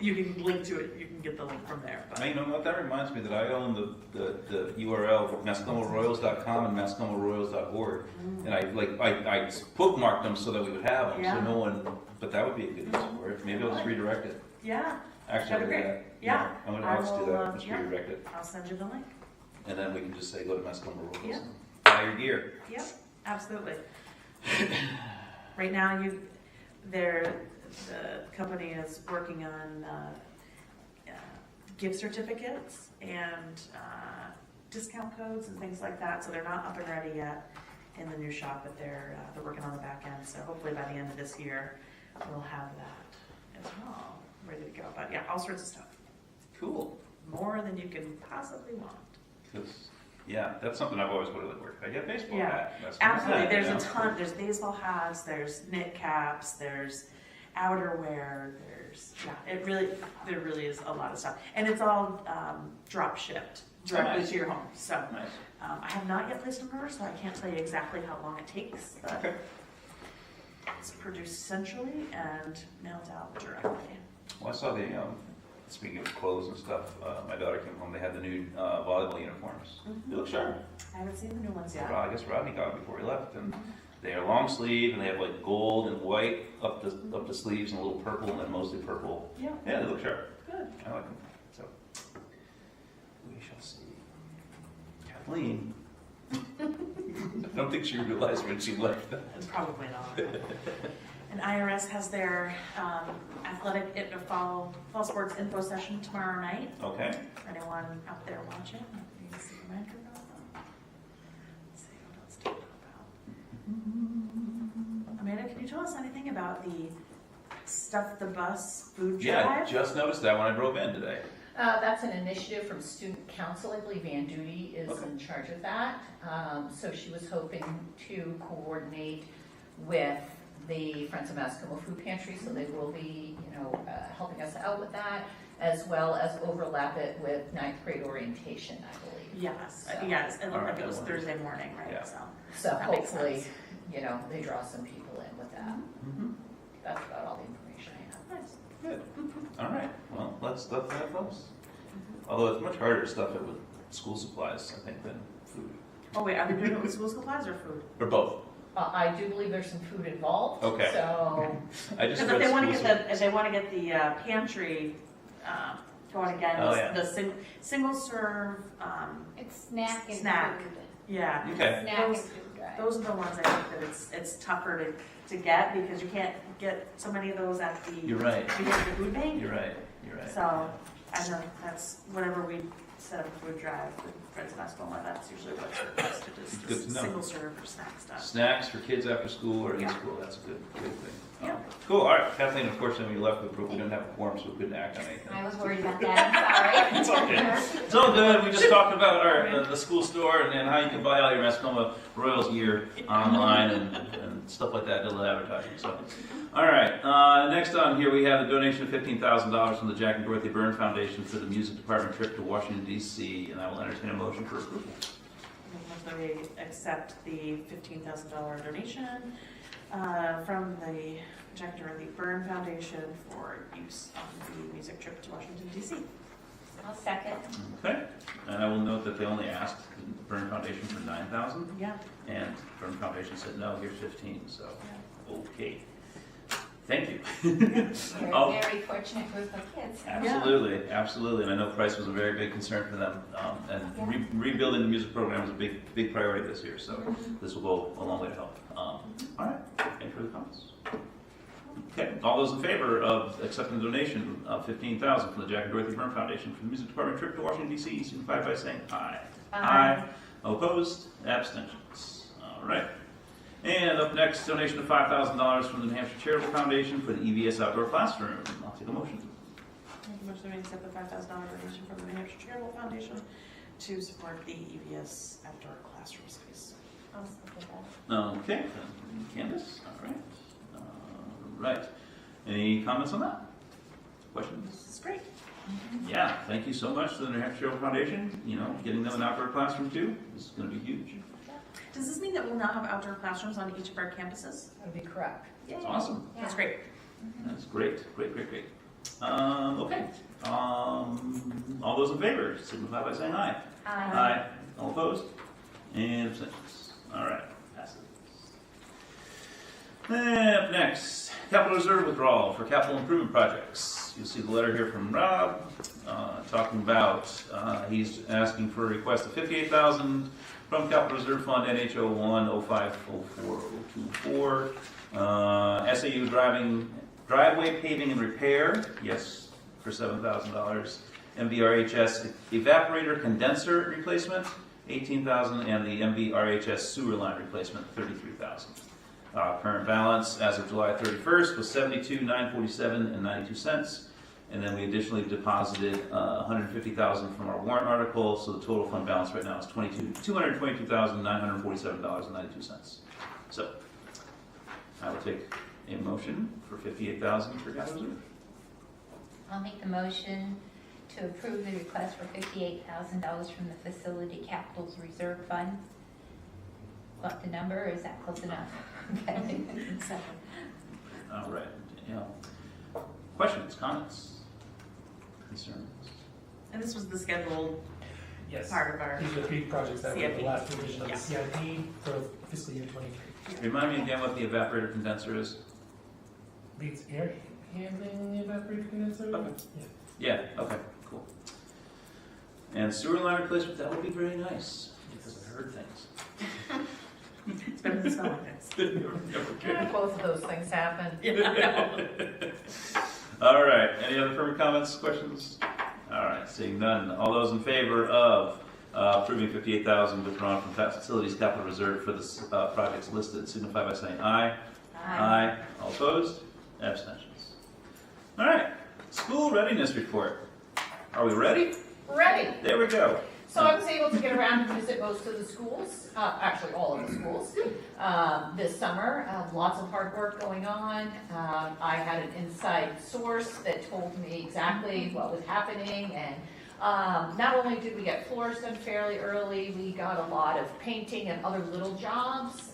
you can link to it, you can get the link from there. But You know what, that reminds me that I own the URL for mascomaroyals.com and mascomaroyals.org. And I bookmarked them so that we would have them, so Yeah. no one, but that would be a good use for it. Maybe I'll just redirect it. yeah, Actually, I'll do That'd be that. Yeah. I'm gonna I just do will, that, just yeah. redirect it. I'll send you the link. And then we can just say, go to Mascoma Royals Yeah. and buy your gear. Yep, absolutely. right now the company is working on gift certificates and discount codes and things like that, so they're not up and ready yet in the new shop, but they're working on the back end, so hopefully by the end of this year, we'll have that as well, ready to go. But yeah, all sorts of stuff. Cool. More than you can possibly want. 'Cause, yeah, that's something I've always wanted to work. I get baseball Yeah, hat. That's absolutely. hat, There's you a know? ton. There's baseball hats. There's knit caps. There's outerwear. There really is a lot of stuff, and it's all drop shipped directly nice. to your home. So Nice. I have not yet placed an order, so I can't tell you exactly how long it takes. But Okay. it's produced centrally and mailed out directly. Well, I saw the, speaking of clothes and stuff, my daughter came home, they had the new volleyball uniforms. They look sharp. I haven't seen the new ones yet. I guess Rodney got them before he left, and they are long sleeve, and they have like gold and white up the sleeves, and a little purple, and then mostly purple. Yeah. Yeah, they look sharp. Good. I like them. So, we shall see. Kathleen. I don't think she realized when she left. Probably not. And IRS has their athletic fall sports info session tomorrow night. Okay. For anyone out there watching, you can see the microphone. Let's see what else to talk about. Amanda, can you tell us anything about the Stuff the Bus food drive? Yeah, I just noticed that when I drove in today. That's an initiative from Student Council. I believe Ann Duty is Okay. in charge of that. So she was hoping to coordinate with the Friends of Mascoma Food Pantry, so they will be, helping us out with that, as well as overlap it with ninth grade orientation, I believe. Yes, So- yes. It looked Alright, like it was good. Thursday morning, right? Yeah. So That makes hopefully, sense. they draw some people in with that. That's about all the information I have. Nice. Good. All right. Well, let's stuff that close. Although it's much harder to stuff it with school supplies, I think, than food. Oh wait, are they doing it with school supplies or food? Or both. I do believe there's some food involved. Okay. So, I just Because read if they want to school get if they want to get the pantry going again, Oh, yeah. the single serve, It's snack and Snack. food. yeah. Okay. Snack and Those- food drive. Those are the ones I think that it's tougher to get because you can't get so many of those at the You're right. because of the food bank. You're right. You're right. So I know that's whenever we set up a food drive with Friends of Mascoma, that's usually what's requested is Good just to know. single serve or snack stuff. Snacks for kids after school or in Yeah. school. That's a good thing. Yeah. Cool. All right. Kathleen, unfortunately, we left the group. We didn't have a quorum, so we couldn't act on anything. I was worried about that, I'm sorry. It's okay. It's all good. We just talked about the school store and how you can buy all your Mascoma Royals gear online and stuff like that, little advertising. So, all right. Next on here, we have the donation of $15,000 from the Jack and Dorothy Byrne Foundation for the music department trip to Washington, D.C., and I will entertain a motion for approval. So we accept the $15,000 donation from the Jack and Dorothy Byrne Foundation for use on the music trip to Washington, D.C. I'll second. Okay. And I will note that they only asked the Byrne Foundation for $9,000, Yeah. and Byrne Foundation said, no, here's 15. So, okay. Thank you. You're Oh. a very fortunate group of kids. Absolutely, absolutely, and I know price was a very big concern for them, and rebuilding the music program is a big priority this year, so this will go a long way to help. All right, any further comments? Okay, all those in favor of accepting the donation of $15,000 from the Jack and Dorothy Byrne Foundation for the music department trip to Washington, D.C., signify by saying aye. Aye. All opposed? Abstentions. All right. And up next, donation of $5,000 from the New Hampshire Charitable Foundation for the EVS outdoor classroom. I'll take a motion. Make a motion to accept the $5,000 donation from the New Hampshire Charitable Foundation to support the EVS outdoor classroom space. I'll second that. Okay, Candace, all right. Right. Any comments on that? Questions? This is great. Yeah, thank you so much to the New Hampshire Charitable Foundation. Getting them an outdoor classroom too is going to be huge. Does this mean that we'll now have outdoor classrooms on each of our campuses? That would be correct. That's awesome. That's great. That's great, great, great, great. Okay. All those in favor, signify by saying aye. Aye. All opposed? And abstentions. All right, passes. And up next, capital reserve withdrawal for capital improvement projects. You'll see the letter here from Rob. talking about, he's asking for a request of $58,000 from Capital Reserve Fund NHO 105040424. SAU driveway paving and repair, yes, for $7,000. MVRHS evaporator condenser replacement, $18,000, and the MVRHS sewer line replacement, $33,000. Current balance as of July 31st was $72,947.92, and then we additionally deposited $150,000 from our warrant article, so the total fund balance right now is $222,947.92. So I will take a motion for $58,000 for capital reserve. I'll make the motion to approve the request for $58,000 from the Facility Capitals Reserve Fund. What the number, is that close enough? Okay. Second. All right. Questions, comments, concerns? And this was the scheduled Yes. part of our, These are the 3 projects that were CIP. the last revision of Yeah. the CIP for fiscal year 23. Remind me again what the evaporator condenser is? Leads air handling evaporator condenser? Okay. Yeah. Yeah, okay, cool. And sewer line replacement, that would be very nice, because I heard things. it's better than spelling this. Both of those things happen. All right, any other further comments, questions? All right, seeing none. All those in favor of approving $58,000 withdrawn from Facilities Capital Reserve for the projects listed signify by saying aye. Aye. All opposed? Abstentions. All right, school readiness report. Are we ready? Ready. There we go. So I was able to get around and visit most of the schools, actually all of the schools, this summer. Lots of hard work going on. I had an inside source that told me exactly what was happening, and not only did we get floors done fairly early, we got a lot of painting and other little jobs.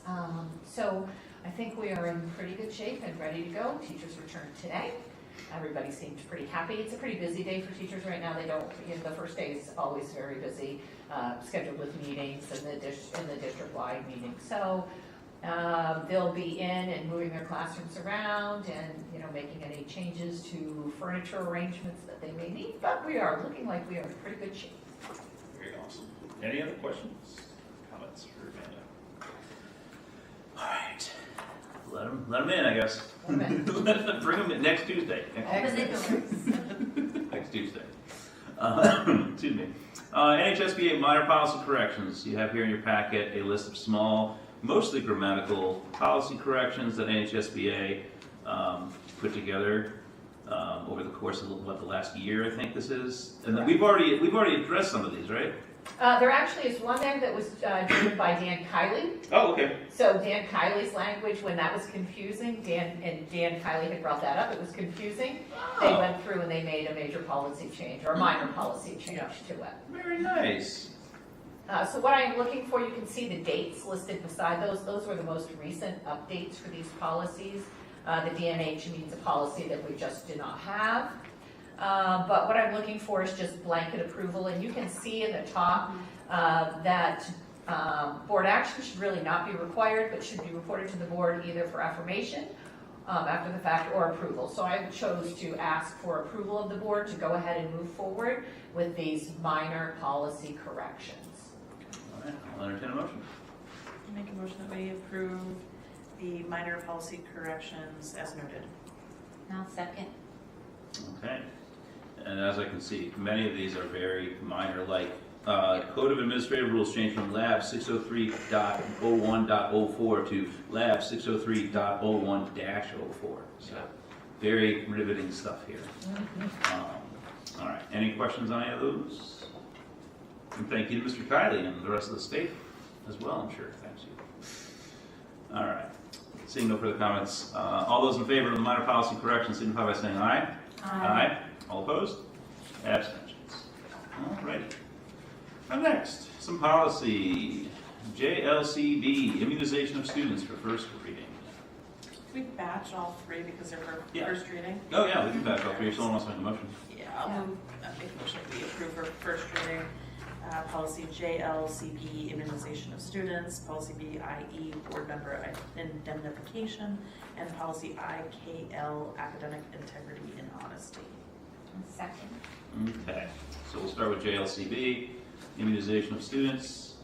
So I think we are in pretty good shape and ready to go. Teachers returned today. Everybody seemed pretty happy. It's a pretty busy day for teachers right now. They don't, the first day is always very busy, scheduled with meetings and the district-wide meetings. So they'll be in and moving their classrooms around and, making any changes to furniture arrangements that they may need. But we are looking like we are in pretty good shape. Very awesome. Any other questions, comments for Amanda? All right. Let them in, I guess. Bring them in next Tuesday. Next Tuesday. Excuse me. NHSBA minor policy corrections. You have here in your packet a list of small, mostly grammatical policy corrections that NHSBA put together over the course of the last year, I think this is. And then we've already addressed some of these, right? There actually is one there that was driven by Dan Kiley. Oh, okay. So Dan Kiley's language, when that was confusing, Dan Kiley had brought that up, it was confusing. They went through and they made a major policy change, or a minor policy change to it. Very nice. So what I'm looking for, you can see the dates listed beside those. Those were the most recent updates for these policies. The DNH means a policy that we just did not have. But what I'm looking for is just blanket approval, and you can see in the top that board action should really not be required, but should be reported to the board either for affirmation after the fact or approval. So I chose to ask for approval of the board to go ahead and move forward with these minor policy corrections. All right, I'll entertain a motion. Make a motion that we approve the minor policy corrections as noted. I'll second. Okay. And as I can see, many of these are very minor, like Code of Administrative Rules changed from Lab 603.01.04 to Lab 603.01-04. So very riveting stuff here. All right. Any questions on any of those? And thank you to Mr. Kiley and the rest of the state as well, I'm sure. Thanks you. All right. Seeing no further comments, all those in favor of the minor policy correction signify by saying aye. Aye. All opposed? Abstentions. All right. And next, some policy. JLCB, immunization of students for first reading. Can we batch all three because they're for Yeah. first reading? Oh yeah, we can back up here. Someone wants to make a motion. Yeah, I'll make a motion that we approve for first reading. Policy JLCB, immunization of students, policy BIE, board member indemnification, and policy IKL, academic integrity and honesty. Second. Okay, so we'll start with JLCB, immunization of students.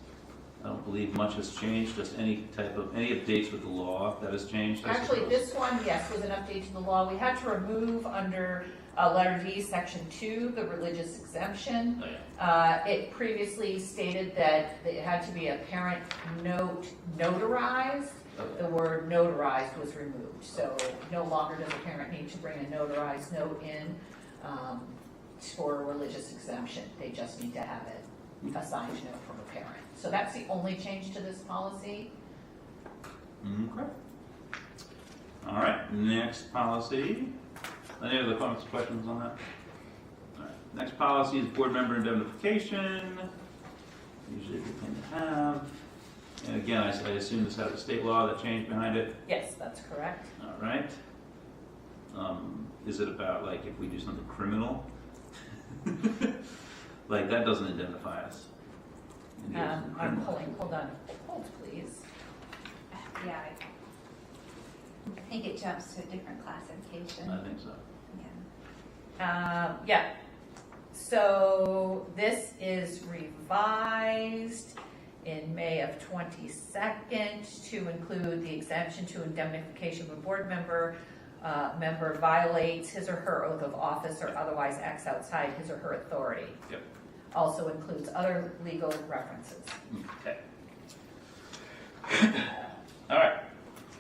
I don't believe much has changed, just any updates with the law that has changed, I Actually, suppose. this one, yes, was an update to the law. We had to remove under letter D, section 2, the religious exemption. Oh, yeah. It previously stated that it had to be a parent note notarized. Okay. The word notarized was removed, so no longer does a parent need to bring a notarized note in for a religious exemption. They just need to have it, a signed note from a parent. So that's the only change to this policy. Okay. All right, next policy. Any other comments, questions on that? All right, next policy is board member indemnification. Usually a good thing to have. And again, I assume this has a state law that changed behind it. Yes, that's correct. All right. Is it about like if we do something criminal? Like that doesn't indemnify us. I'm pulling, hold on, hold please. Yeah, I think it jumps to a different classification. I think so. Yeah. Yeah, so this is revised in May of 22nd to include the exemption to indemnification of a board member. Member violates his or her oath of office or otherwise acts outside his or her authority. Yep. Also includes other legal references. Okay. All right.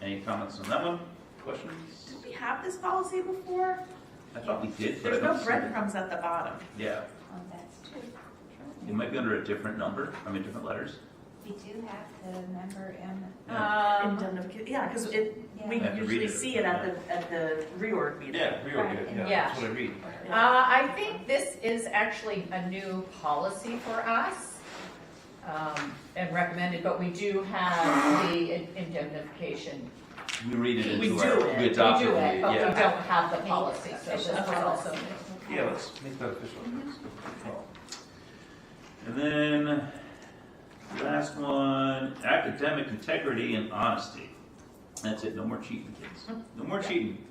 Any comments on that one? Questions? Did we have this policy before? I thought we did, but I There's don't no see it. breadcrumbs at the bottom. Yeah, Oh, that's true. it might be under a different number. I mean, different letters. We do have the member in. Indemnification, yeah, because we I have to read usually it. see it at the reorg meeting. reorg it, yeah, Yeah. That's what I read. I think this is actually a new policy for us, and recommended, but we do have the indemnification. We read it We into do our, it. we We adopt do it. it, but we Yeah. don't have the policy, so this was also. Yeah, let's make that official. Cool. And then, last one, academic integrity and honesty. That's it, no more cheating, kids. No more cheating.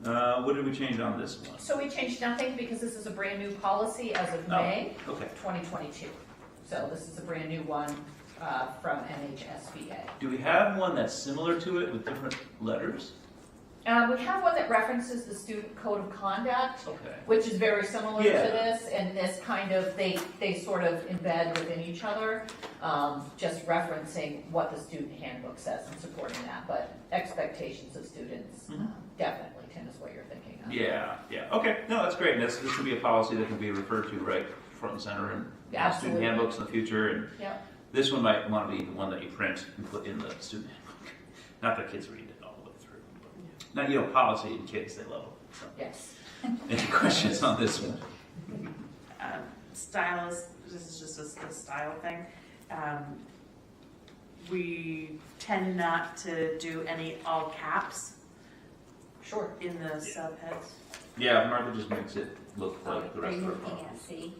What did we change on this one? So we changed nothing because this is a brand new policy as of Oh. May Okay. 2022. So this is a brand new one from NHSBA. Do we have one that's similar to it with different letters? We have one that references the student code of conduct, Okay. which is very similar to Yeah. this, and this kind of, they sort of embed within each other, just referencing what the student handbook says and supporting that, but expectations of students, Mhm. definitely, Tim, is what you're thinking of. Yeah, yeah. Okay, no, that's great. This should be a policy that can be referred to right front and center in student Absolutely. handbooks in the future. And Yep. this one might want to be the one that you print and put in the student handbook. Not that kids read it all the way through. But now, policy and kids, they love it. So. Yes. Any questions on this one? Style is, this is just a style thing. We tend not to do any all caps Sure. in the subheads. Yeah, Martha just makes it look like the Are rest you of our looking at policy. C?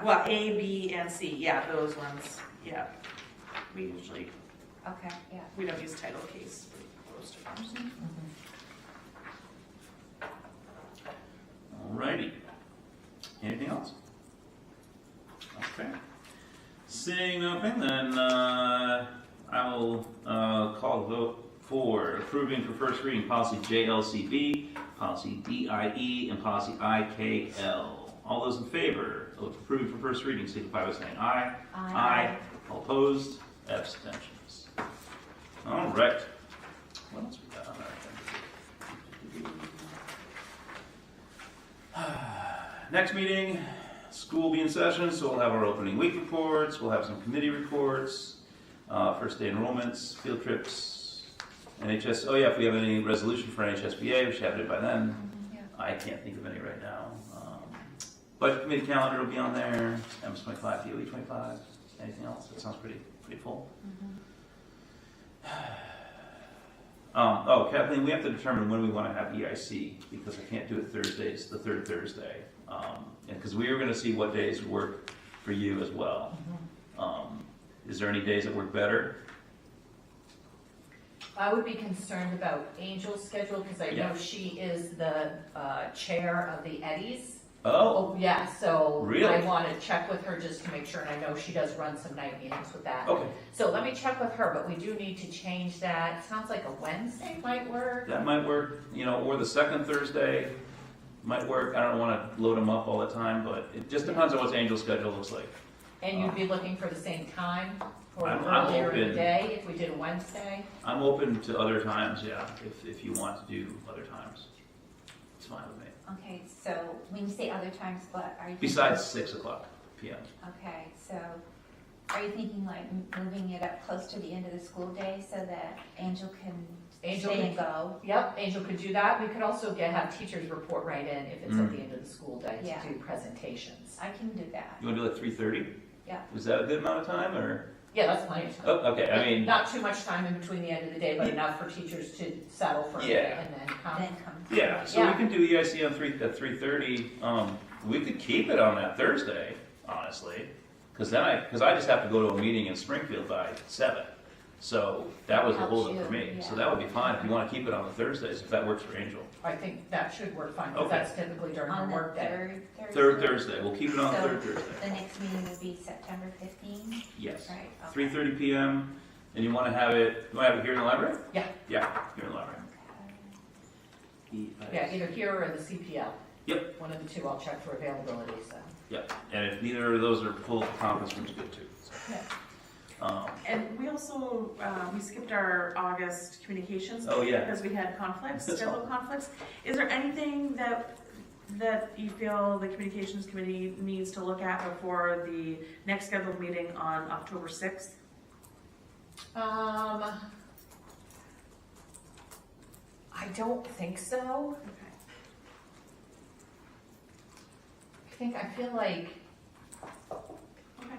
Well, A, B, and C, yeah, those ones, yeah. We usually, Okay, yeah. we don't use title case for poster forms. Alrighty. Anything else? Okay. Seeing nothing, then I will call the vote for approving for first reading policy JLCB, policy DIE, and policy IKL. All those in favor of approving for first reading, signify by saying aye. Aye. All opposed? Abstentions. All right. What else we got on our agenda? Next meeting, school will be in session, so we'll have our opening week reports, we'll have some committee reports, first day enrollments, field trips, NHS, oh yeah, if we have any resolution for NHSBA, we should have it by then. Yeah. I can't think of any right now. Budget committee calendar will be on there, MS25, DOE 25, anything else? That sounds pretty full. Kathleen, we have to determine when we want to have EIC, because I can't do it Thursdays, the third Thursday. And because we were going to see what days work for you as well. Is there any days that work better? I would be concerned about Angel's schedule, because I know Yeah. she is the chair of the Eddies. Oh, Yeah, so Really? I want to check with her just to make sure, and I know she does run some night meetings with that. okay, So let me check with her, but we do need to change that. Sounds like a Wednesday might work. that might work, or the second Thursday might work. I don't want to load them up all the time, but it just depends on what Angel's schedule looks like. And you'd be looking for the same time or I'm earlier in the open. day if we did a Wednesday? I'm open to other times, yeah, if you want to do other times. It's fine with me. Okay, so when you say other times, what are you? Besides 6 o'clock PM. Okay, so are you thinking like moving it up close to the end of the school day so that Angel can Angel stay and can- go? Yep, Angel could do that. We could also have teachers report right in if it's at the end of the school day Yeah. to do presentations. I can do that. You want to do like 3:30? Yeah. Is that a good amount of time, or? Yeah, that's plenty of time. Oh, okay, I mean, Not too much time in between the end of the day, but enough for teachers to settle for a bit Yeah. and then come. Then come. yeah, so we Yeah. can do EIC on at 3:30. We could keep it on that Thursday, honestly, because I just have to go to a meeting in Springfield by 7. So that was the Helps holdup you, for me. So yeah. that would be fine if you want to keep it on the Thursdays, if that works for Angel. I think that should work fine, because Okay. that's typically during On the the workday. third Third Thursday, we'll keep it on So- third Thursday. The next meeting would be September 15th, Yes. right? Okay. 3:30 PM, and you want to have it here in the library? Yeah. Yeah, here in the library. Yeah, either here or in the CPL. Yep. One of the two, I'll check for availability, so. Yep, and if neither of those are full, the conference room's good too. So, Yeah. And we also, we skipped our August communications. Oh, yeah. Because we had conflicts, That's schedule all. conflicts. Is there anything that you feel the communications committee needs to look at before the next scheduled meeting on October 6th? I don't think so. Okay. I feel like Okay.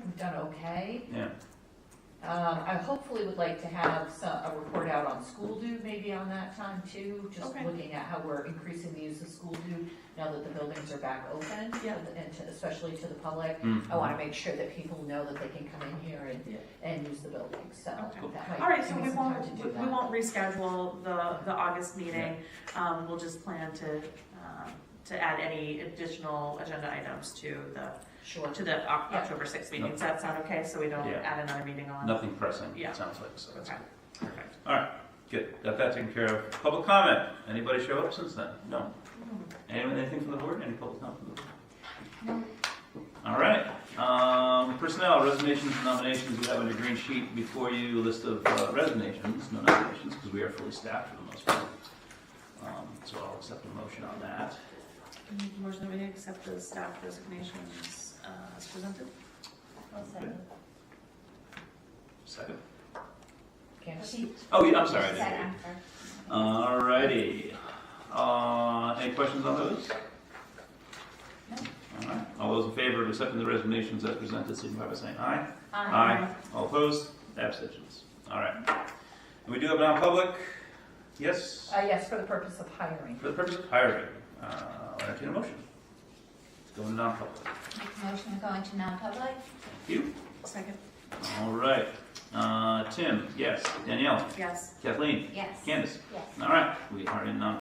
we've done okay. Yeah, I hopefully would like to have a report out on school due maybe on that time too, just Okay. looking at how we're increasing the use of school due now that the buildings are back open, Yeah. and especially to the public. Mhm. I want to make sure that people know that they can come in here Yeah. and use the building, so. Okay. that might All right, give so me we some time won't, to do we that. won't reschedule the August meeting. We'll just plan to add any additional agenda items to Sure. the October 6th meeting. Does that sound okay? So we don't Yeah. add another meeting on? nothing pressing, Yeah. it sounds like, so that's Okay, good. perfect. All right, good, got that taken care of. Public comment, anybody show up since then? No? Anything from the board, any public comment from the board? No. All right, personnel, resignations and nominations, you have on your green sheet before you, a list of resignations, no nominations, because we are fully staffed for the most part. So I'll accept a motion on that. Make a motion that we accept the staff resignations as presented. I'll second. Second? Candace? Oh, yeah, I'm sorry, I didn't Said hear you. I'm first. All righty. Any questions on those? No. All right. All those in favor of accepting the resignations as presented, signify by saying aye. Aye. All opposed? Abstentions. All right. And we do have non-public? Yes? Yes, for the purpose of hiring. For the purpose of hiring, I'll entertain a motion. Go into non-public. Make a motion to go into non-public? Thank you. Second. All right. Tim, yes. Danielle? Yes. Kathleen? Yes. Candace? Yes. All right. We are in non